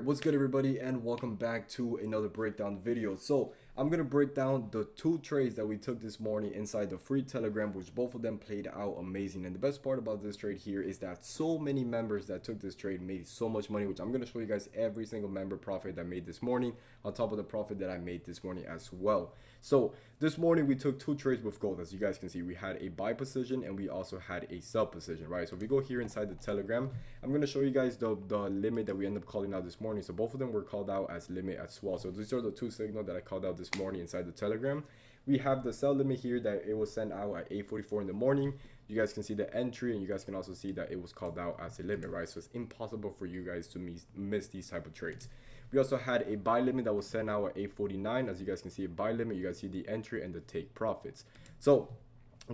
what's good everybody, and welcome back to another breakdown video. So I'm gonna break down the two trades that we took this morning inside the free Telegram, which both of them played out amazing. And the best part about this trade here is that so many members that took this trade made so much money, which I'm gonna show you guys every single member profit that I made this morning on top of the profit that I made this morning as well. So this morning we took two trades with gold. As you guys can see, we had a buy position and we also had a sell position, right? So if we go here inside the Telegram, I'm going to show you guys the limit that we end up calling out this morning. So both of them were called out as limit as well. So these are the two signals that I called out this morning inside the Telegram. We have the sell limit here that it was sent out at 8:44 in the morning. You guys can see the entry, and you guys can also see that it was called out as a limit, right? So it's impossible for you guys to miss these type of trades. We also had a buy limit that was sent out at 8:49. As you guys can see, a buy limit, you guys see the entry and the take profits. So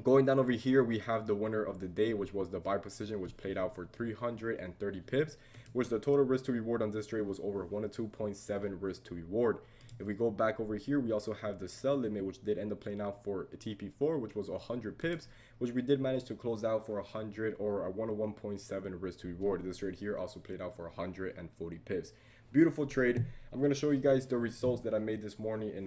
going down over here, we have the winner of the day, which was the buy position, which played out for 330 pips, which the total risk to reward on this trade was over 102.7 risk to reward. If we go back over here, we also have the sell limit, which did end up playing out for a TP4, which was 100 pips, which we did manage to close out for 100 or a 101.7 risk to reward. This trade here also played out for 140 pips. Beautiful trade. I'm going to show you guys the results that I made this morning in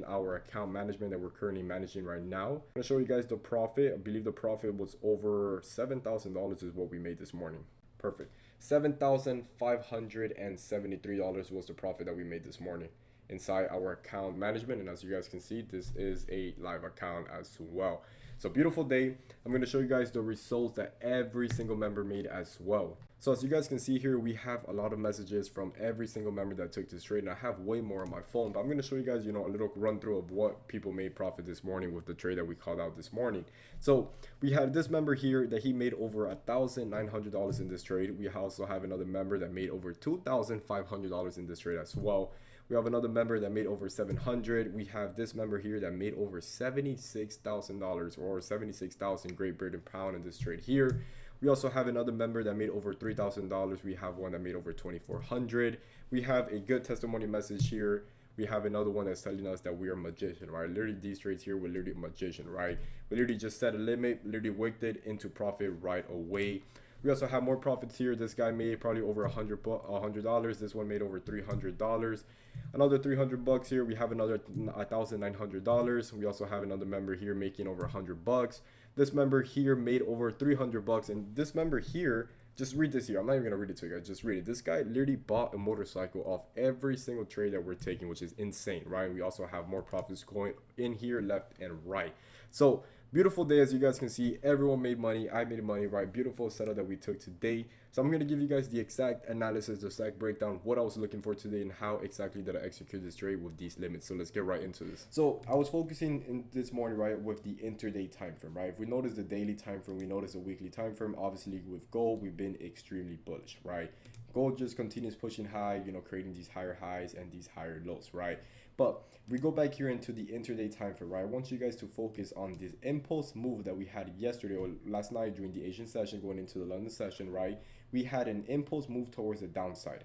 our account management that we're currently managing right now. I'm going to show you guys the profit. I believe the profit was over $7,000 is what we made this morning. Perfect. $7,573 was the profit that we made this morning inside our account management. And as you guys can see, this is a live account as well. So beautiful day. I'm going to show you guys the results that every single member made as well. So as you guys can see here, we have a lot of messages from every single member that took this trade, and I have way more on my phone, but I'm going to show you guys, a little run through of what people made profit this morning with the trade that we called out this morning. So we had this member here that he made over $1,900 in this trade. We also have another member that made over $2,500 in this trade as well. We have another member that made over 700. We have this member here that made over $76,000 or 76,000 Great Britain pound in this trade here. We also have another member that made over $3,000. We have one that made over 2,400. We have a good testimony message here. We have another one that's telling us that we are magician, right? Literally these trades here, we're literally magician, right? We literally just set a limit, literally wicked it into profit right away. We also have more profits here. This guy made probably over $100. This one made over $300. Another $300 here. We have another $1,900. We also have another member here making over $100. This member here made over $300, and this member here, just read this here. I'm not even gonna read it to you guys. Just read it. This guy literally bought a motorcycle off every single trade that we're taking, which is insane, right? We also have more profits going in here, left and right. So beautiful day. As you guys can see, everyone made money. I made money, right? Beautiful setup that we took today. So I'm going to give you guys the exact analysis, the exact breakdown, what I was looking for today and how exactly did I execute this trade with these limits. So let's get right into this. So I was focusing in this morning, right, with the intraday time frame, right? If we notice the daily time frame, we notice the weekly time frame. Obviously with gold, we've been extremely bullish, right? Gold just continues pushing high, creating these higher highs and these higher lows, right? But we go back here into the intraday time frame, right? I want you guys to focus on this impulse move that we had yesterday or last night during the Asian session going into the London session, right? We had an impulse move towards the downside,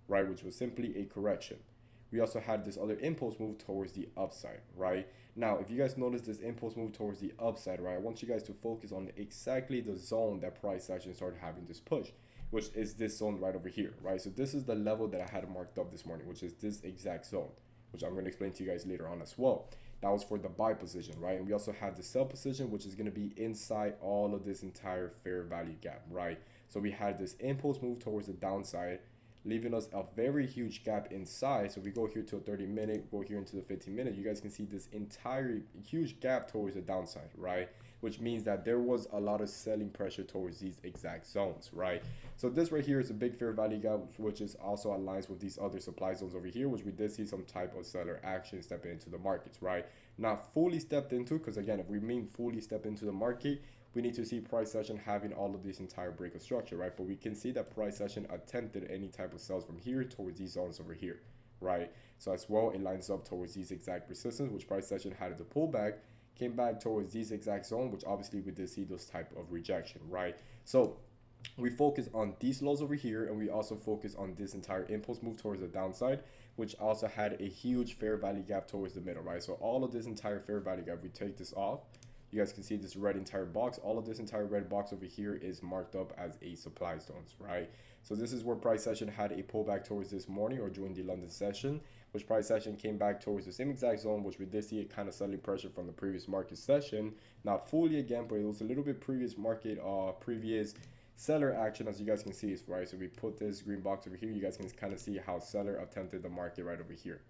right? Which was simply a correction. We also had this other impulse move towards the upside, right? Now, if you guys notice this impulse move towards the upside, right? I want you guys to focus on exactly the zone that price action started having this push, which is this zone right over here, right? So this is the level that I had marked up this morning, which is this exact zone, which I'm going to explain to you guys later on as well. That was for the buy position, right? And we also have the sell position, which is going to be inside all of this entire fair value gap, right? So we had this impulse move towards the downside, leaving us a very huge gap inside. So we go here to a 30-minute, go here into the 15-minute. You guys can see this entire huge gap towards the downside, right? Which means that there was a lot of selling pressure towards these exact zones, right? So this right here is a big fair value gap, which is also aligns with these other supply zones over here, which we did see some type of seller action stepping into the markets, right? Not fully stepped into, because again, if we mean fully step into the market, we need to see price session having all of this entire break of structure, right? But we can see that price session attempted any type of sales from here towards these zones over here, right? So as well, it lines up towards these exact resistance, which price session had as a pullback, came back towards these exact zone, which obviously we did see those type of rejection, right? So we focus on these lows over here, and we also focus on this entire impulse move towards the downside, which also had a huge fair value gap towards the middle, right? So all of this entire fair value gap, we take this off, You guys can see this red entire box. All of this entire red box over here is marked up as a supply zones, right? So this is where price action had a pullback towards this morning or during the London session, which price action came back towards the same exact zone, which we did see a kind of selling pressure from the previous market session. Not fully again, but it was a little bit previous market, previous seller action, as you guys can see, is right. So we put this green box over here. You guys can kind of see how seller attempted the market right over here,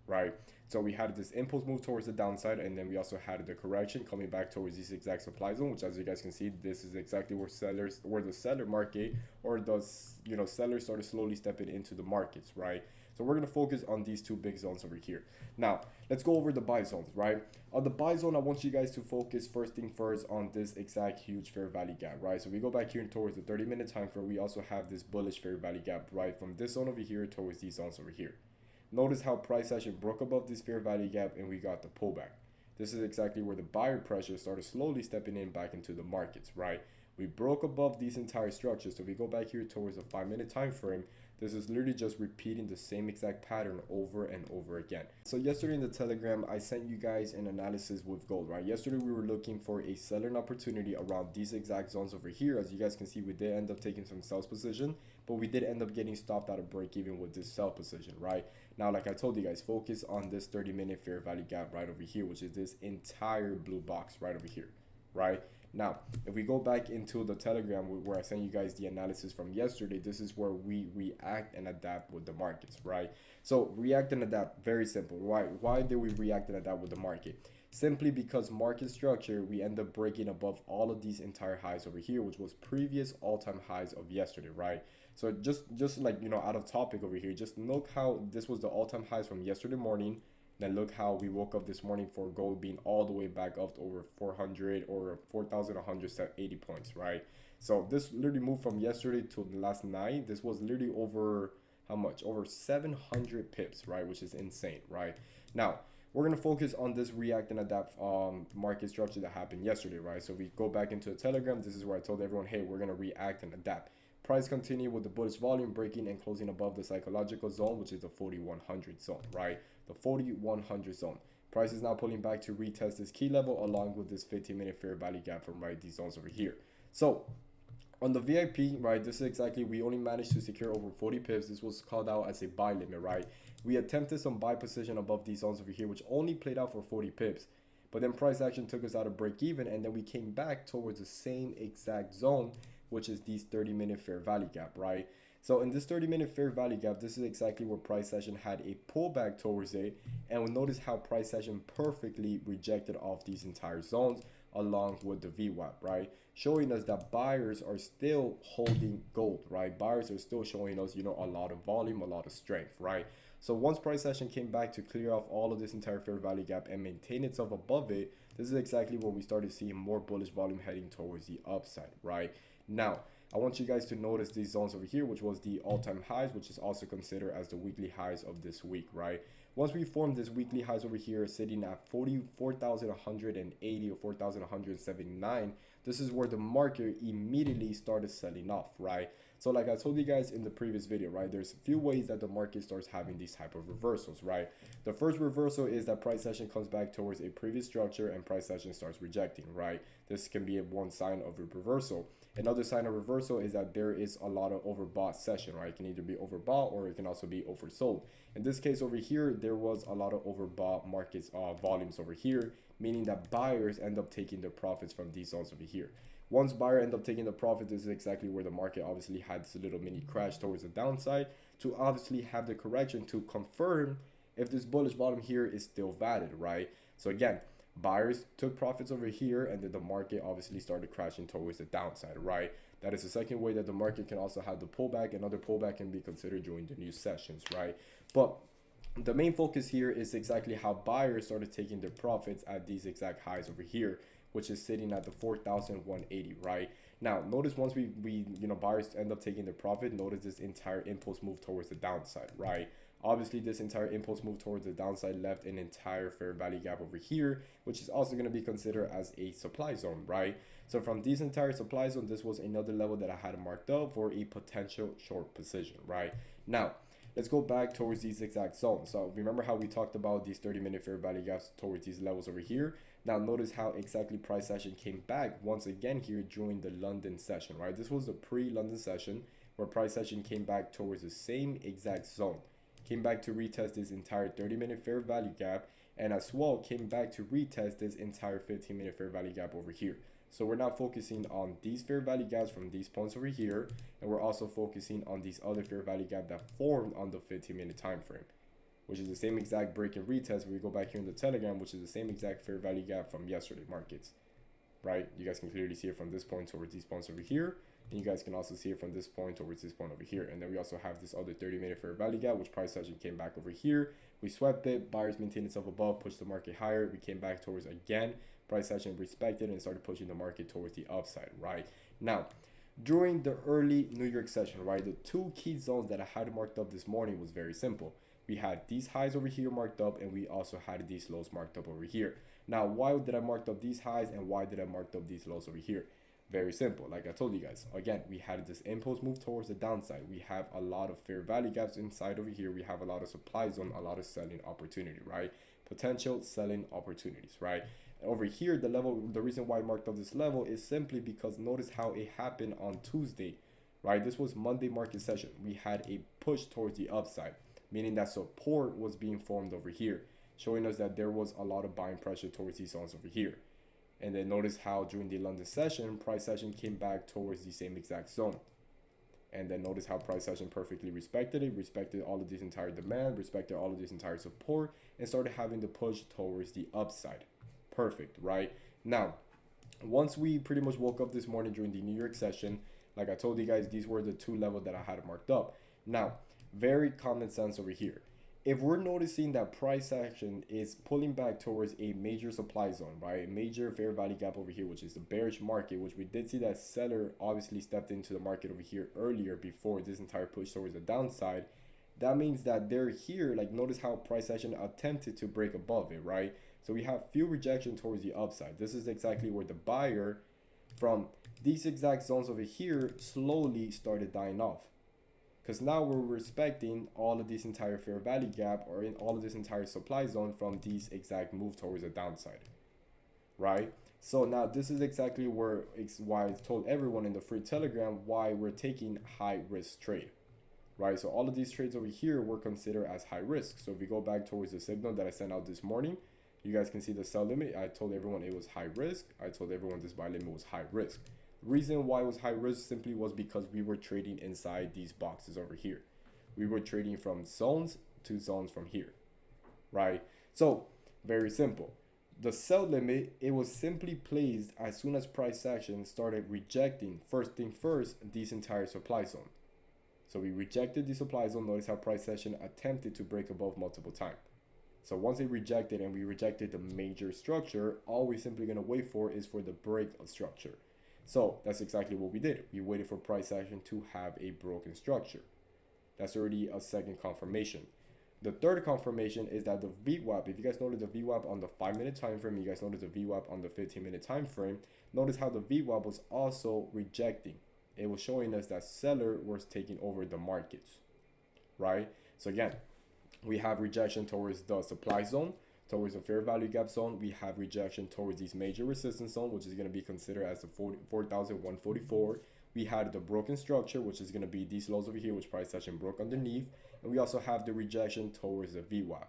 right? So we had this impulse move towards the downside, and then we also had the correction coming back towards this exact supply zone, which, as you guys can see, this is exactly where the seller market, or does, you know, sellers started slowly stepping into the markets, right? So we're going to focus on these two big zones over here. Now, let's go over the buy zones, right? On the buy zone, I want you guys to focus first thing first on this exact huge fair value gap, right? So we go back here towards the 30-minute time frame. We also have this bullish fair value gap, right? From this zone over here towards these zones over here. Notice how price action broke above this fair value gap and we got the pullback. This is exactly where the buyer pressure started slowly stepping in back into the markets, right? We broke above these entire structures. So we go back here towards the 5-minute time frame. This is literally just repeating the same exact pattern over and over again. So yesterday in the Telegram, I sent you guys an analysis with gold, right? Yesterday, we were looking for a selling opportunity around these exact zones over here. As you guys can see, we did end up taking some sales position, but we did end up getting stopped out of break even with this sell position, right? Now, like I told you guys, focus on this 30-minute fair value gap right over here, which is this entire blue box right over here, right? Now, if we go back into the Telegram where I sent you guys the analysis from yesterday, this is where we react and adapt with the markets, right? So react and adapt, very simple. Why did we react and adapt with the market? Simply because market structure, we end up breaking above all of these entire highs over here, which was previous all-time highs of yesterday, right? So just like, you know, out of topic over here, just look how this was the all-time highs from yesterday morning. Then look how we woke up this morning for gold being all the way back up to over 400 or 4,180 points, right? So this literally moved from yesterday to last night. This was literally over how much? Over 700 pips, right? Which is insane, right? Now, we're going to focus on this react and adapt market structure that happened yesterday, right? So we go back into the Telegram. This is where I told everyone, hey, we're going to react and adapt. Price continue with the bullish volume breaking and closing above the psychological zone, which is the 4100 zone, right? The 4100 zone. Price is now pulling back to retest this key level along with this 15-minute fair value gap from right these zones over here. So on the VIP, right, this is exactly, we only managed to secure over 40 pips. This was called out as a buy limit, right? We attempted some buy position above these zones over here, which only played out for 40 pips. But then price action took us out of break even, and then we came back towards the same exact zone, which is these 30-minute fair value gap, right? So in this 30-minute fair value gap, this is exactly where price action had a pullback towards it. And we'll notice how price action perfectly rejected off these entire zones along with the VWAP, right? Showing us that buyers are still holding gold, right? Buyers are still showing us, you know, a lot of volume, a lot of strength, right? So once price action came back to clear off all of this entire fair value gap and maintain itself above it, this is exactly where we started seeing more bullish volume heading towards the upside, right? Now, I want you guys to notice these zones over here, which was the all-time highs, which is also considered as the weekly highs of this week, right? Once we formed this weekly highs over here, sitting at 44,180 or 4,179, this is where the market immediately started selling off, right? So like I told you guys in the previous video, right, there's a few ways that the market starts having these type of reversals, right? The first reversal is that price action comes back towards a previous structure and price action starts rejecting, right? This can be one sign of a reversal. Another sign of reversal is that there is a lot of overbought session, right? It can either be overbought or it can also be oversold. In this case over here, there was a lot of overbought markets volumes over here, meaning that buyers end up taking the profits from these zones over here. Once buyer end up taking the profit, this is exactly where the market obviously had this little mini crash towards the downside to obviously have the correction to confirm if this bullish bottom here is still valid, right? So again, buyers took profits over here and then the market obviously started crashing towards the downside, right? That is the second way that the market can also have the pullback. Another pullback can be considered during the new sessions, right? But the main focus here is exactly how buyers started taking their profits at these exact highs over here, which is sitting at the 4,180, right? Now, notice once we buyers end up taking the profit, notice this entire impulse move towards the downside, right? Obviously, this entire impulse move towards the downside left an entire fair value gap over here, which is also going to be considered as a supply zone, right? So from this entire supply zone, this was another level that I had marked up for a potential short position, right? Now, let's go back towards these exact zones. So remember how we talked about these 30-minute fair value gaps towards these levels over here. Now notice how exactly price action came back once again here during the London session, right? This was the pre-London session where price action came back towards the same exact zone. Came back to retest this entire 30-minute fair value gap, and as well came back to retest this entire 15-minute fair value gap over here. So we're now focusing on these fair value gaps from these points over here, and we're also focusing on these other fair value gap that formed on the 15-minute time frame, which is the same exact break and retest. When we go back here in the Telegram, which is the same exact fair value gap from yesterday markets, right? You guys can clearly see it from this point towards these points over here, and you guys can also see it from this point towards this point over here. And then we also have this other 30-minute fair value gap, which price action came back over here. We swept it, buyers maintained itself above, pushed the market higher. We came back towards again, price action respected and started pushing the market towards the upside, right? Now, during the early New York session, right, the two key zones that I had marked up this morning was very simple. We had these highs over here marked up, and we also had these lows marked up over here. Now, why did I mark up these highs and why did I mark up these lows over here? Very simple. Like I told you guys, again, we had this impulse move towards the downside. We have a lot of fair value gaps inside over here. We have a lot of supply zone, a lot of selling opportunity, right? Potential selling opportunities, right? Over here, the reason why I marked up this level is simply because notice how it happened on Tuesday, right? This was Monday market session. We had a push towards the upside, meaning that support was being formed over here, showing us that there was a lot of buying pressure towards these zones over here. And then notice how during the London session, price action came back towards the same exact zone. And then notice how price action perfectly respected it, respected all of this entire demand, respected all of this entire support, and started having the push towards the upside. Perfect, right? Now, once we pretty much woke up this morning during the New York session, like I told you guys, these were the two levels that I had marked up. Now, very common sense over here. If we're noticing that price action is pulling back towards a major supply zone, right? A major fair value gap over here, which is the bearish market, which we did see that seller obviously stepped into the market over here earlier before this entire push towards the downside. That means that they're here, like notice how price action attempted to break above it, right? So we have few rejection towards the upside. This is exactly where the buyer from these exact zones over here slowly started dying off. Because now we're respecting all of this entire fair value gap or in all of this entire supply zone from these exact move towards the downside, right? So now this is exactly why I told everyone in the free Telegram why we're taking high risk trade, right? So all of these trades over here were considered as high risk. So if we go back towards the signal that I sent out this morning, you guys can see the sell limit. I told everyone it was high risk. I told everyone this buy limit was high risk. Reason why it was high risk simply was because we were trading inside these boxes over here. We were trading from zones to zones from here, right? So very simple. The sell limit, it was simply placed as soon as price action started rejecting, first thing first, this entire supply zone. So we rejected the supply zone. Notice how price action attempted to break above multiple times. So once it rejected and we rejected the major structure, all we're simply going to wait for is for the break of structure. So that's exactly what we did. We waited for price action to have a broken structure. That's already a second confirmation. The third confirmation is that the VWAP, if you guys notice the VWAP on the 5-minute time frame, you guys notice the VWAP on the 15-minute time frame, notice how the VWAP was also rejecting. It was showing us that seller was taking over the markets, right? So again, we have rejection towards the supply zone, towards the fair value gap zone. We have rejection towards these major resistance zone, which is going to be considered as the 4,144. We had the broken structure, which is going to be these lows over here, which price action broke underneath. And we also have the rejection towards the VWAP.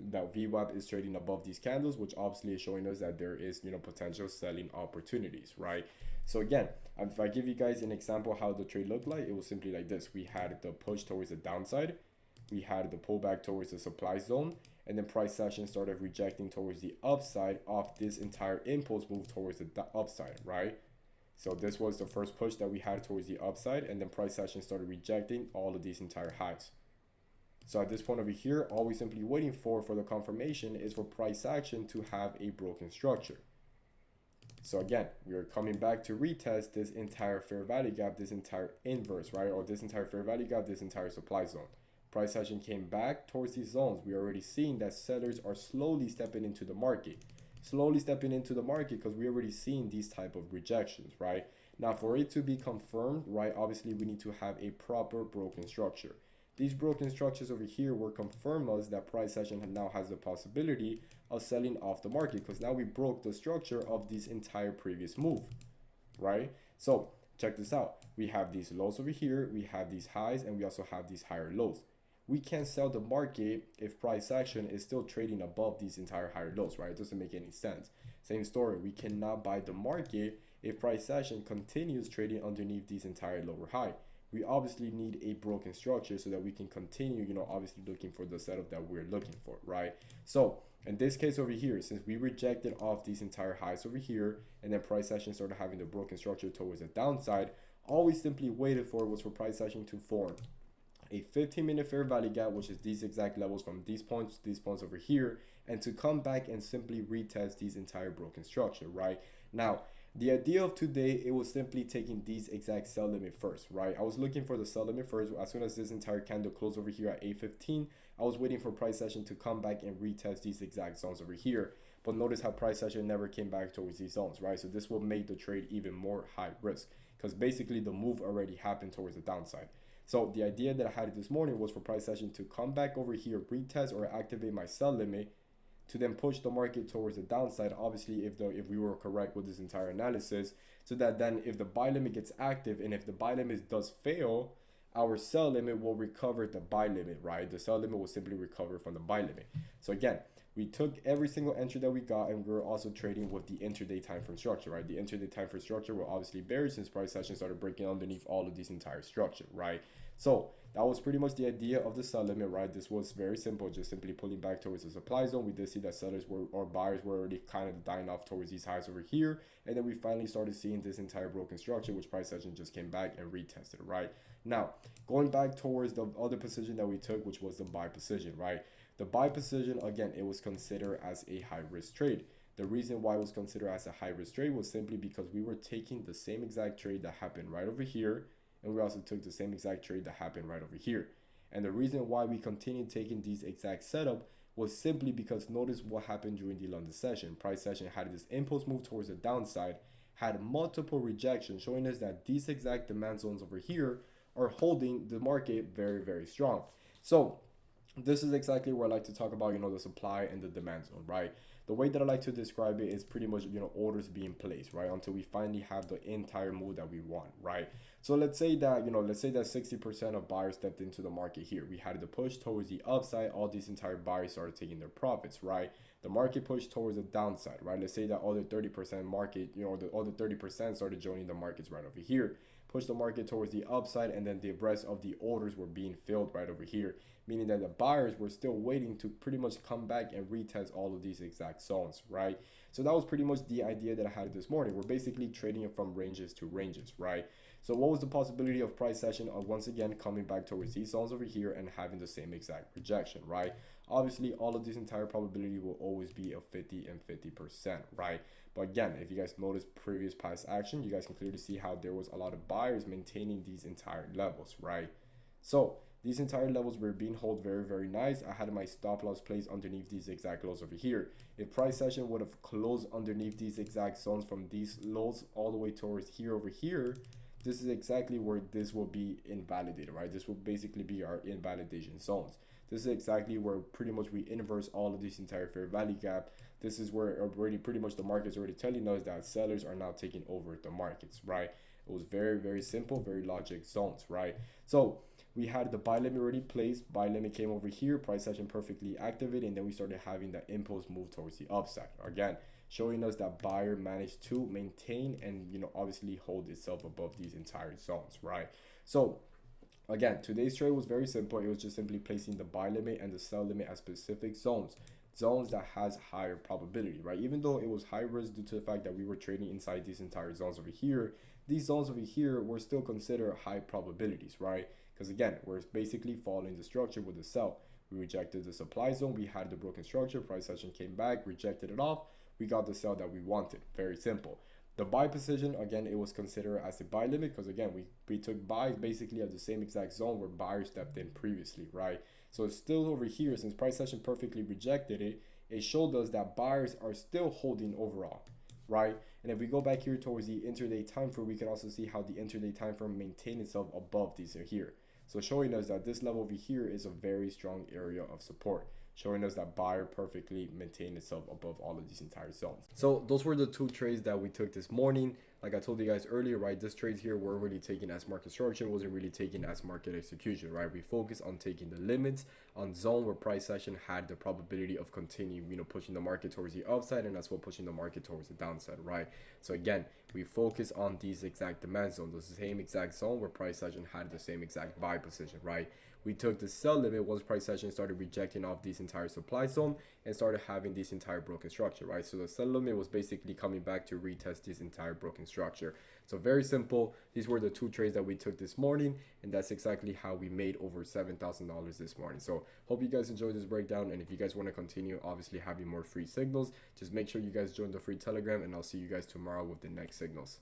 That VWAP is trading above these candles, which obviously is showing us that there is, potential selling opportunities, right? So again, if I give you guys an example how the trade looked like, it was simply like this. We had the push towards the downside. We had the pullback towards the supply zone. And then price action started rejecting towards the upside of this entire impulse move towards the upside, right? So this was the first push that we had towards the upside, and then price action started rejecting all of these entire highs. So at this point over here, all we're simply waiting for the confirmation is for price action to have a broken structure. So again, we are coming back to retest this entire fair value gap, this entire inverse, right? Or this entire fair value gap, this entire supply zone. Price action came back towards these zones. We are already seeing that sellers are slowly stepping into the market. Because we already seen these type of rejections, right? Now, for it to be confirmed, right, obviously we need to have a proper broken structure. These broken structures over here will confirm us that price action now has the possibility of selling off the market, because now we broke the structure of this entire previous move, right? So check this out. We have these lows over here, we have these highs, and we also have these higher lows. We can't sell the market if price action is still trading above these entire higher lows, right? It doesn't make any sense. Same story. We cannot buy the market if price action continues trading underneath these entire lower high. We obviously need a broken structure so that we can continue, obviously looking for the setup that we're looking for, right? So in this case over here, since we rejected off these entire highs over here, and then price action started having the broken structure towards the downside, all we simply waited for was for price action to form a 15-minute fair value gap, which is these exact levels from these points to these points over here, and to come back and simply retest these entire broken structure, right? Now, the idea of today, it was simply taking these exact sell limit first, right? I was looking for the sell limit first. As soon as this entire candle closed over here at 8:15, I was waiting for price action to come back and retest these exact zones over here. But notice how price action never came back towards these zones, right? So this will make the trade even more high risk, because basically the move already happened towards the downside. So the idea that I had this morning was for price action to come back over here, retest or activate my sell limit, to then push the market towards the downside, obviously if we were correct with this entire analysis, so that then if the buy limit gets active and if the buy limit does fail, our sell limit will recover the buy limit, right? The sell limit will simply recover from the buy limit. So again, we took every single entry that we got, and we're also trading with the intraday time frame structure, right? The intraday time frame structure will obviously bearish since price action started breaking underneath all of these entire structure, right? So that was pretty much the idea of the sell limit, right? This was very simple, just simply pulling back towards the supply zone. We did see that sellers were, or buyers were already kind of dying off towards these highs over here. And then we finally started seeing this entire broken structure, which price action just came back and retested, right? Now, going back towards the other position that we took, which was the buy position, right? The buy position, again, it was considered as a high risk trade. The reason why it was considered as a high risk trade was simply because we were taking the same exact trade that happened right over here, and we also took the same exact trade that happened right over here. And the reason why we continued taking these exact setup was simply because notice what happened during the London session. Price session had this impulse move towards the downside, had multiple rejections, showing us that these exact demand zones over here are holding the market very, very strong. So this is exactly where I like to talk about, the supply and the demand zone, right? The way that I like to describe it is pretty much, orders being placed, right? Until we finally have the entire move that we want, right? So let's say that, let's say that 60% of buyers stepped into the market here. We had the push towards the upside. All these entire buyers started taking their profits, right? The market pushed towards the downside, right? Let's say that other 30% market, the other 30% started joining the markets right over here. Push the market towards the upside, and then the rest of the orders were being filled right over here, meaning that the buyers were still waiting to pretty much come back and retest all of these exact zones, right? So that was pretty much the idea that I had this morning. We're basically trading it from ranges to ranges, right? So what was the possibility of price action of once again coming back towards these zones over here and having the same exact rejection, right? Obviously, all of this entire probability will always be of 50 and 50%, right? But again, if you guys notice previous past action, you guys can clearly see how there was a lot of buyers maintaining these entire levels, right? So these entire levels were being held very, very nice. I had my stop loss placed underneath these exact lows over here. If price session would have closed underneath these exact zones from these lows all the way towards here over here, this is exactly where this will be invalidated, right? This will basically be our invalidation zones. This is exactly where pretty much we inverse all of this entire fair value gap. This is where already pretty much the market's already telling us that sellers are now taking over the markets, right? It was very, very simple, very logic zones, right? So we had the buy limit already placed. Buy limit came over here, price action perfectly activated, and then we started having that impulse move towards the upside. Again, showing us that buyer managed to maintain and obviously hold itself above these entire zones, right? So again, today's trade was very simple. It was just simply placing the buy limit and the sell limit at specific zones that has higher probability, right? Even though it was high risk due to the fact that we were trading inside these entire zones over here, these zones over here were still considered high probabilities, right? Because again, we're basically following the structure with the sell. We rejected the supply zone, we had the broken structure, price action came back, rejected it off, we got the sell that we wanted. Very simple. The buy position, again, it was considered as a buy limit because again, we took buys basically at the same exact zone where buyers stepped in previously, right? So it's still over here, since price action perfectly rejected it, it showed us that buyers are still holding overall, right? And if we go back here towards the intraday time frame, we can also see how the intraday time frame maintained itself above these here. So showing us that this level over here is a very strong area of support, showing us that buyer perfectly maintained itself above all of these entire zones. So those were the two trades that we took this morning. Like I told you guys earlier, right, this trades here were really taken as market structure, wasn't really taken as market execution, right? We focus on taking the limits on zone where price action had the probability of continuing, pushing the market towards the upside, and as well pushing the market towards the downside, right? So again, we focus on these exact demand zones, the same exact zone where price action had the same exact buy position, right? We took the sell limit once price action started rejecting off this entire supply zone and started having this entire broken structure, right? So the sell limit was basically coming back to retest this entire broken structure. So very simple. These were the two trades that we took this morning, and that's exactly how we made over $7,000 this morning. So hope you guys enjoyed this breakdown, and if you guys want to continue obviously having more free signals, just make sure you guys join the free Telegram, and I'll see you guys tomorrow with the next signals.